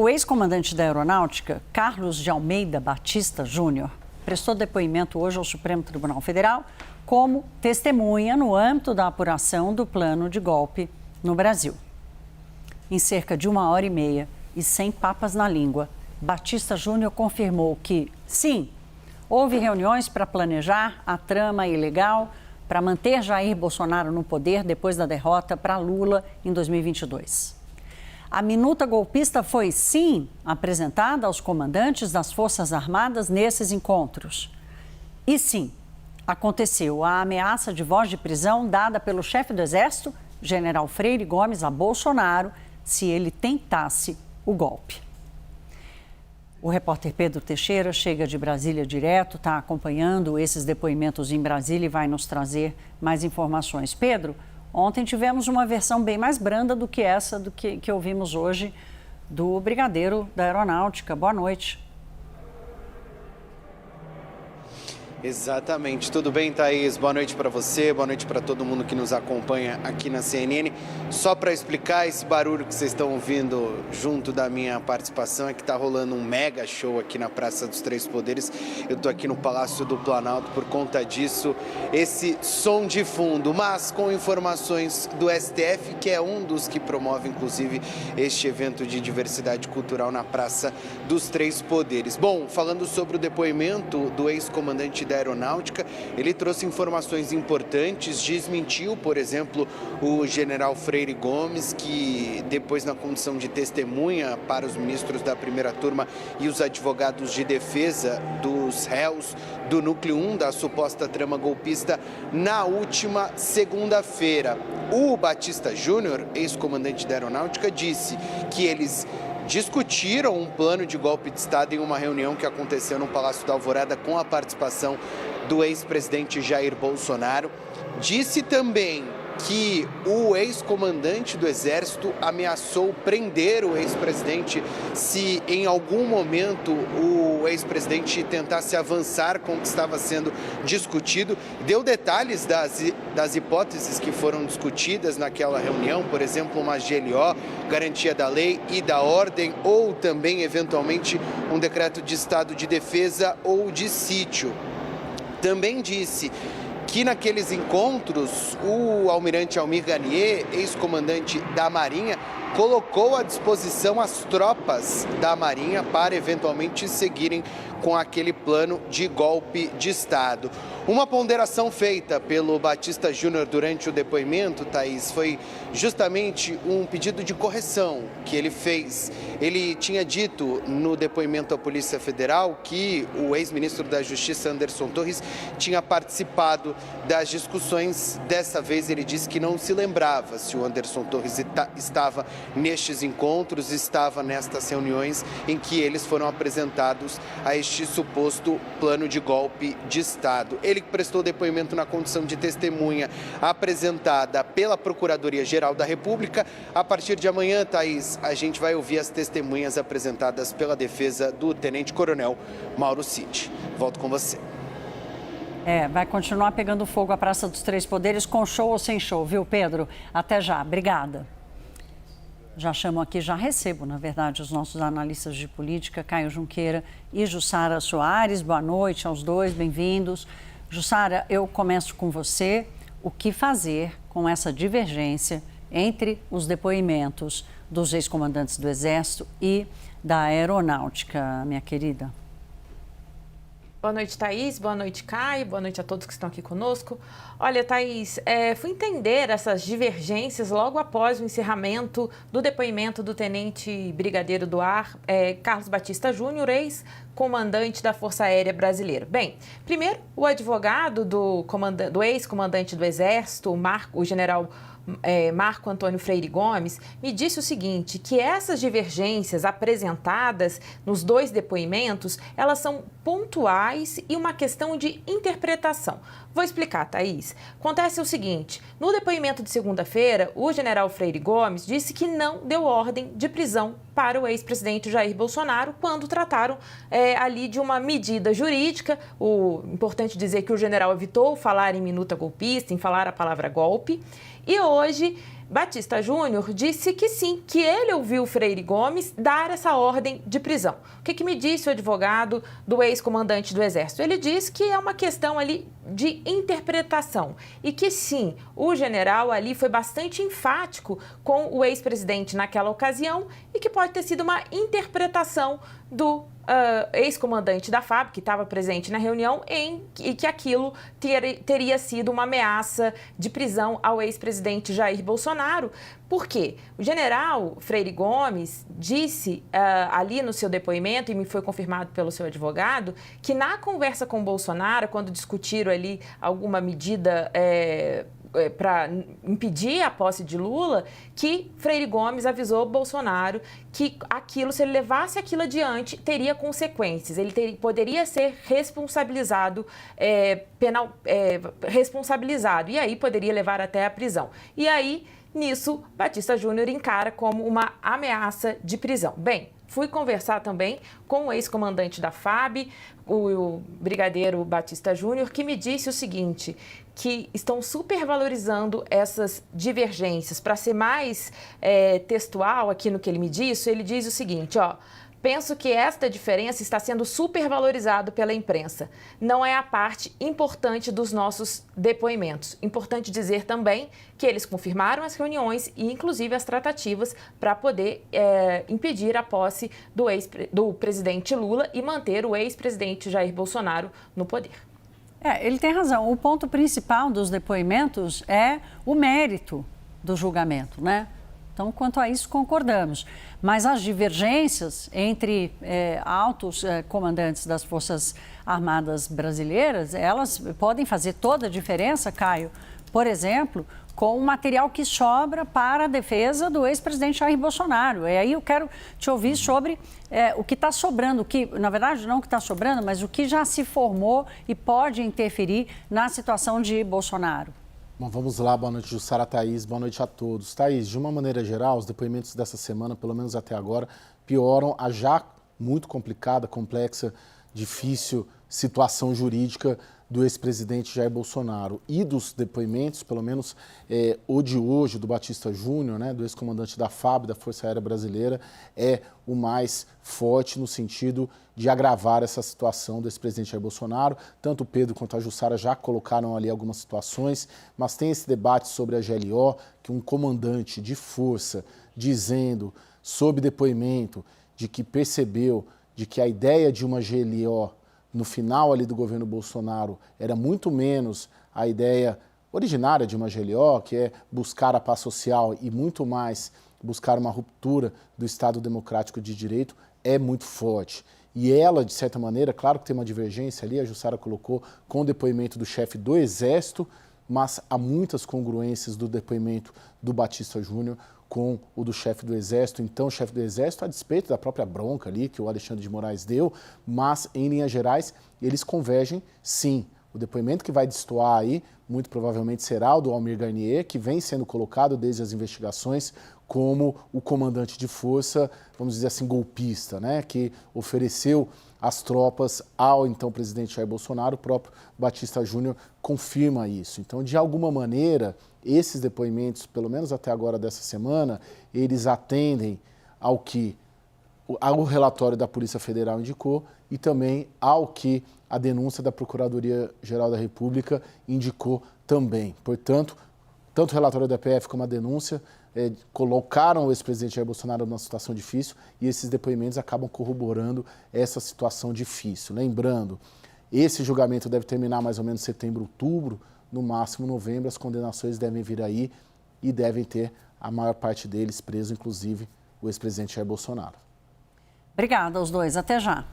O ex-comandante da Aeronáutica, Carlos de Almeida Batista Júnior, prestou depoimento hoje ao Supremo Tribunal Federal como testemunha no âmbito da apuração do plano de golpe no Brasil. Em cerca de 1h30 e sem papas na língua, Batista Júnior confirmou que, sim, houve reuniões para planejar a trama ilegal para manter Jair Bolsonaro no poder depois da derrota para Lula em 2022. A minuta golpista foi, sim, apresentada aos comandantes das Forças Armadas nesses encontros. E, sim, aconteceu a ameaça de voz de prisão dada pelo chefe do Exército, General Freire Gomes, a Bolsonaro, se ele tentasse o golpe. O repórter Pedro Teixeira chega de Brasília direto, está acompanhando esses depoimentos em Brasília e vai nos trazer mais informações. Pedro, ontem tivemos uma versão bem mais branda do que essa que ouvimos hoje do brigadeiro da Aeronáutica. Boa noite. Exatamente. Tudo bem, Thaís? Boa noite para você, boa noite para todo mundo que nos acompanha aqui na CNN. Só para explicar, esse barulho que vocês estão ouvindo junto da minha participação é que está rolando um mega show aqui na Praça dos Três Poderes. Eu estou aqui no Palácio do Planalto por conta disso, esse som de fundo, mas com informações do STF, que é um dos que promove, inclusive, este evento de diversidade cultural na Praça dos Três Poderes. Bom, falando sobre o depoimento do ex-comandante da Aeronáutica, ele trouxe informações importantes, desmentiu, por exemplo, o general Freire Gomes, que depois, na condição de testemunha para os ministros da primeira turma e os advogados de defesa dos réus do núcleo 1 da suposta trama golpista, na última segunda-feira. O Batista Júnior, ex-comandante da Aeronáutica, disse que eles discutiram um plano de golpe de Estado em uma reunião que aconteceu no Palácio da Alvorada com a participação do ex-presidente Jair Bolsonaro. Disse também que o ex-comandante do Exército ameaçou prender o ex-presidente se em algum momento o ex-presidente tentasse avançar com o que estava sendo discutido. Deu detalhes das hipóteses que foram discutidas naquela reunião, por exemplo, uma GLO, garantia da lei e da ordem, ou também, eventualmente, um decreto de estado de defesa ou de sítio. Também disse que naqueles encontros o almirante Almir Garnier, ex-comandante da Marinha, colocou à disposição as tropas da Marinha para eventualmente seguirem com aquele plano de golpe de Estado. Uma ponderação feita pelo Batista Júnior durante o depoimento, Thaís, foi justamente um pedido de correção que ele fez. Ele tinha dito no depoimento à Polícia Federal que o ex-ministro da Justiça, Anderson Torres, tinha participado das discussões. Dessa vez ele disse que não se lembrava se o Anderson Torres estava nestes encontros, estava nestas reuniões em que eles foram apresentados a este suposto plano de golpe de Estado. Ele prestou depoimento na condição de testemunha apresentada pela Procuradoria-Geral da República. A partir de amanhã, Thaís, a gente vai ouvir as testemunhas apresentadas pela defesa do tenente-coronel Mauro Cid. Volto com você. Vai continuar pegando fogo a Praça dos Três Poderes com show ou sem show, viu, Pedro? Até já. Obrigada. Já chamo aqui, já recebo, na verdade, os nossos analistas de política, Caio Junqueira e Jussara Soares. Boa noite aos dois, bem-vindos. Jussara, eu começo com você. O que fazer com essa divergência entre os depoimentos dos ex-comandantes do Exército e da Aeronáutica, minha querida? Boa noite, Thaís. Boa noite, Caio. Boa noite a todos que estão aqui conosco. Olha, Thaís, fui entender essas divergências logo após o encerramento do depoimento do tenente brigadeiro do ar, Carlos Batista Júnior, ex-comandante da Força Aérea Brasileira. Bem, primeiro, o advogado do ex-comandante do Exército, o general Marco Antônio Freire Gomes, me disse o seguinte, que essas divergências apresentadas nos dois depoimentos, elas são pontuais e uma questão de interpretação. Vou explicar, Thaís. Acontece o seguinte, no depoimento de segunda-feira, o general Freire Gomes disse que não deu ordem de prisão para o ex-presidente Jair Bolsonaro quando trataram ali de uma medida jurídica. Importante dizer que o general evitou falar em minuta golpista, em falar a palavra golpe. E hoje, Batista Júnior disse que sim, que ele ouviu Freire Gomes dar essa ordem de prisão. O que me disse o advogado do ex-comandante do Exército? Ele diz que é uma questão ali de interpretação e que sim, o general ali foi bastante enfático com o ex-presidente naquela ocasião e que pode ter sido uma interpretação do ex-comandante da FAB, que estava presente na reunião, e que aquilo teria sido uma ameaça de prisão ao ex-presidente Jair Bolsonaro. Por quê? O general Freire Gomes disse ali no seu depoimento, e me foi confirmado pelo seu advogado, que na conversa com Bolsonaro, quando discutiram ali alguma medida para impedir a posse de Lula, que Freire Gomes avisou Bolsonaro que aquilo, se ele levasse aquilo adiante, teria consequências. Ele poderia ser responsabilizado, responsabilizado, e aí poderia levar até a prisão. E aí, nisso, Batista Júnior encara como uma ameaça de prisão. Bem, fui conversar também com o ex-comandante da FAB, o brigadeiro Batista Júnior, que me disse o seguinte, que estão supervalorizando essas divergências. Para ser mais textual aqui no que ele me disse, ele diz o seguinte, ó: penso que esta diferença está sendo supervalorizada pela imprensa. Não é a parte importante dos nossos depoimentos. Importante dizer também que eles confirmaram as reuniões e, inclusive, as tratativas para poder impedir a posse do presidente Lula e manter o ex-presidente Jair Bolsonaro no poder. Ele tem razão. O ponto principal dos depoimentos é o mérito do julgamento, né? Então, quanto a isso, concordamos. Mas as divergências entre altos comandantes das Forças Armadas brasileiras, elas podem fazer toda a diferença, Caio. Por exemplo, com o material que sobra para a defesa do ex-presidente Jair Bolsonaro. E aí eu quero te ouvir sobre o que está sobrando, na verdade não o que está sobrando, mas o que já se formou e pode interferir na situação de Bolsonaro. Bom, vamos lá, boa noite, Jussara, Thaís, boa noite a todos. Thaís, de uma maneira geral, os depoimentos dessa semana, pelo menos até agora, pioram a já muito complicada, complexa, difícil situação jurídica do ex-presidente Jair Bolsonaro. E dos depoimentos, pelo menos o de hoje, do Batista Júnior, né, do ex-comandante da FAB, da Força Aérea Brasileira, é o mais forte no sentido de agravar essa situação do ex-presidente Jair Bolsonaro. Tanto o Pedro quanto a Jussara já colocaram ali algumas situações, mas tem esse debate sobre a GLO, que um comandante de força dizendo, sob depoimento, de que percebeu de que a ideia de uma GLO no final ali do governo Bolsonaro era muito menos a ideia originária de uma GLO, que é buscar a paz social, e muito mais buscar uma ruptura do Estado Democrático de Direito, é muito forte. E ela, de certa maneira, claro que tem uma divergência ali, a Jussara colocou, com o depoimento do chefe do Exército, mas há muitas congruências do depoimento do Batista Júnior com o do chefe do Exército. Então, o chefe do Exército, a despeito da própria bronca ali que o Alexandre de Moraes deu, mas, em linhas gerais, eles convergem sim. O depoimento que vai destoar aí, muito provavelmente será o do Almir Garnier, que vem sendo colocado desde as investigações como o comandante de força, vamos dizer assim, golpista, né? Que ofereceu as tropas ao então presidente Jair Bolsonaro. O próprio Batista Júnior confirma isso. Então, de alguma maneira, esses depoimentos, pelo menos até agora dessa semana, eles atendem ao que o relatório da Polícia Federal indicou e também ao que a denúncia da Procuradoria-Geral da República indicou também. Portanto, tanto o relatório da PF como a denúncia colocaram o ex-presidente Jair Bolsonaro numa situação difícil e esses depoimentos acabam corroborando essa situação difícil. Lembrando, esse julgamento deve terminar mais ou menos setembro, outubro, no máximo novembro. As condenações devem vir aí e devem ter a maior parte deles preso, inclusive o ex-presidente Jair Bolsonaro. Obrigada aos dois. Até já.